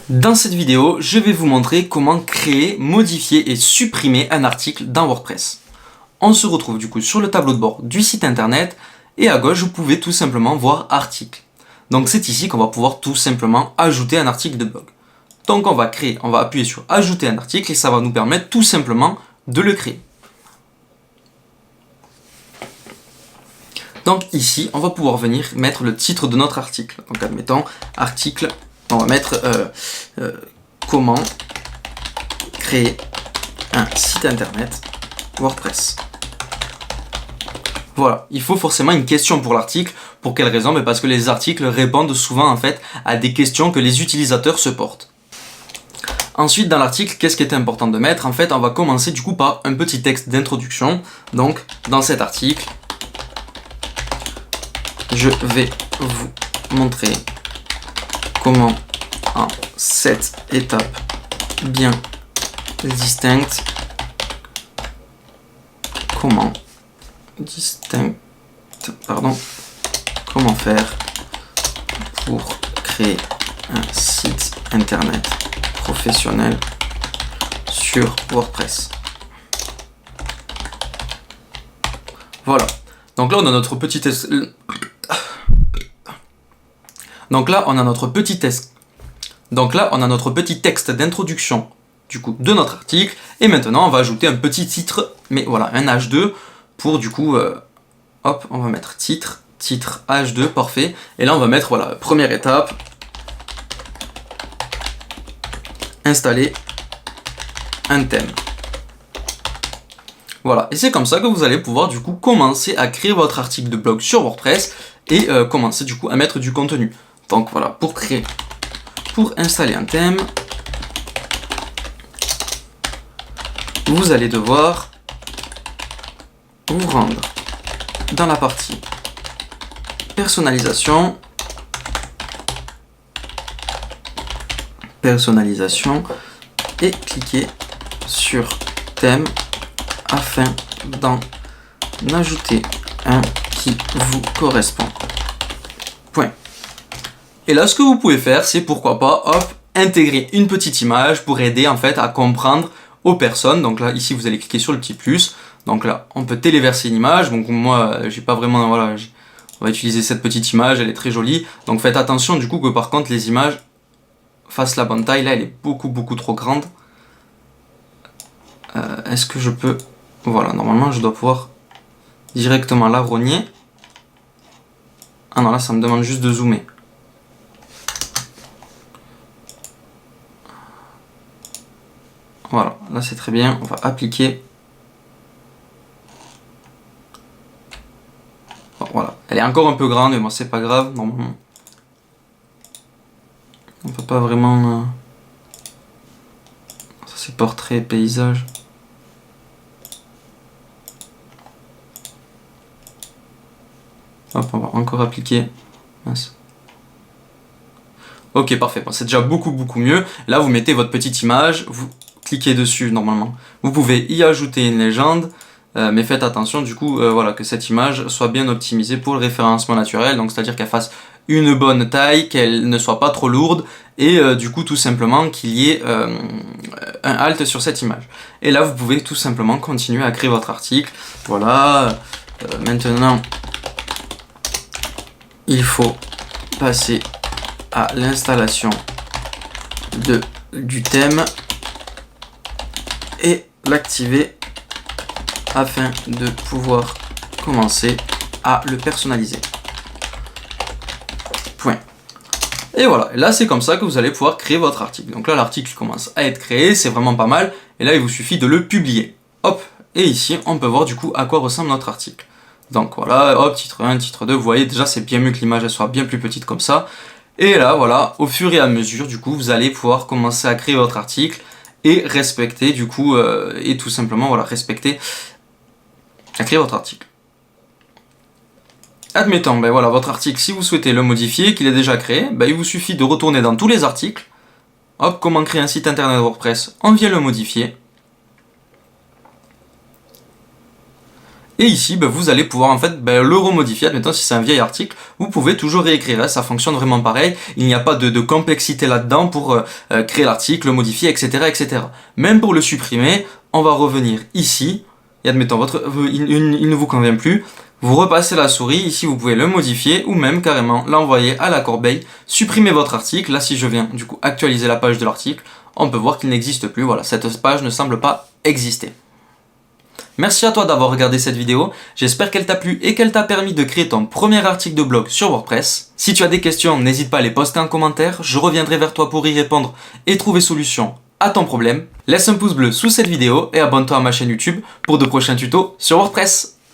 Dans cette vidéo, je vais vous montrer comment créer, modifier et supprimer un article dans WordPress. On se retrouve du coup sur le tableau de bord du site internet et à gauche vous pouvez tout simplement voir article. Donc c'est ici qu'on va pouvoir tout simplement ajouter un article de blog. Donc on va appuyer sur ajouter un article et ça va nous permettre tout simplement de le créer. Donc ici on va pouvoir venir mettre le titre de notre article. Donc admettons article. On va mettre comment créer un site internet WordPress. Voilà, il faut forcément une question pour l'article. Pour quelle raison? Parce que les articles répondent souvent en fait à des questions que les utilisateurs se portent. Ensuite, dans l'article, qu'est-ce qui est important de mettre? En fait, on va commencer du coup par un petit texte d'introduction. Donc, dans cet article, je vais vous montrer comment en 7 étapes bien distinctes, comment faire pour créer un site internet professionnel sur WordPress. Voilà. Donc là on a notre petit test. Donc là on a notre petit texte d'introduction du coup de notre article et maintenant on va ajouter un petit titre, mais voilà, un H2 pour du coup hop, on va mettre titre H2, parfait. Et là on va mettre voilà, première étape, installer un thème. Voilà, et c'est comme ça que vous allez pouvoir du coup commencer à créer votre article de blog sur WordPress et commencer du coup à mettre du contenu. Donc voilà, pour installer un thème, vous allez devoir vous rendre dans la partie personnalisation et cliquer sur thème afin d'en ajouter un qui vous correspond. Point. Et là, ce que vous pouvez faire, c'est pourquoi pas, hop, intégrer une petite image pour aider en fait à comprendre aux personnes. Donc là, ici, vous allez cliquer sur le petit plus. Donc là, on peut téléverser une image. Donc moi, j'ai pas vraiment, voilà, on va utiliser cette petite image, elle est très jolie. Donc faites attention du coup que par contre les images fassent la bonne taille. Là, elle est beaucoup trop grande. Est-ce que je peux, voilà, normalement, je dois pouvoir directement la rogner. Ah non, là, ça me demande juste de zoomer. Voilà, là c'est très bien, on va appliquer. Bon, voilà, elle est encore un peu grande, mais bon, c'est pas grave, normalement. On peut pas vraiment... Ça c'est portrait, paysage. Hop, on va encore appliquer. Mince. Ok, parfait, bon, c'est déjà beaucoup mieux. Là, vous mettez votre petite image, vous cliquez dessus normalement. Vous pouvez y ajouter une légende, mais faites attention du coup voilà, que cette image soit bien optimisée pour le référencement naturel, donc c'est-à-dire qu'elle fasse une bonne taille, qu'elle ne soit pas trop lourde, et du coup tout simplement qu'il y ait un alt sur cette image. Et là vous pouvez tout simplement continuer à créer votre article. Voilà, maintenant il faut passer à l'installation du thème et l'activer afin de pouvoir commencer à le personnaliser. Point. Et voilà, et là c'est comme ça que vous allez pouvoir créer votre article. Donc là l'article commence à être créé, c'est vraiment pas mal, et là il vous suffit de le publier. Hop, et ici on peut voir du coup à quoi ressemble notre article. Donc voilà, hop, titre 1, titre 2, vous voyez déjà c'est bien mieux que l'image elle soit bien plus petite comme ça. Et là voilà, au fur et à mesure du coup vous allez pouvoir commencer à créer votre article et respecter du coup, et tout simplement voilà, respecter à créer votre article. Admettons, ben voilà, votre article, si vous souhaitez le modifier, qu'il est déjà créé, ben il vous suffit de retourner dans tous les articles. Hop, comment créer un site internet WordPress, on vient le modifier. Et ici, vous allez pouvoir en fait le remodifier. Admettons, si c'est un vieil article, vous pouvez toujours réécrire. Ça fonctionne vraiment pareil. Il n'y a pas de complexité là-dedans pour créer l'article, le modifier, etc., etc. Même pour le supprimer, on va revenir ici. Et admettons, il ne vous convient plus. Vous repassez la souris. Ici, vous pouvez le modifier ou même carrément l'envoyer à la corbeille. Supprimer votre article. Là, si je viens du coup actualiser la page de l'article, on peut voir qu'il n'existe plus. Voilà, cette page ne semble pas exister. Merci à toi d'avoir regardé cette vidéo, j'espère qu'elle t'a plu et qu'elle t'a permis de créer ton premier article de blog sur WordPress. Si tu as des questions, n'hésite pas à les poster en commentaire, je reviendrai vers toi pour y répondre et trouver solution à ton problème. Laisse un pouce bleu sous cette vidéo et abonne-toi à ma chaîne YouTube pour de prochains tutos sur WordPress.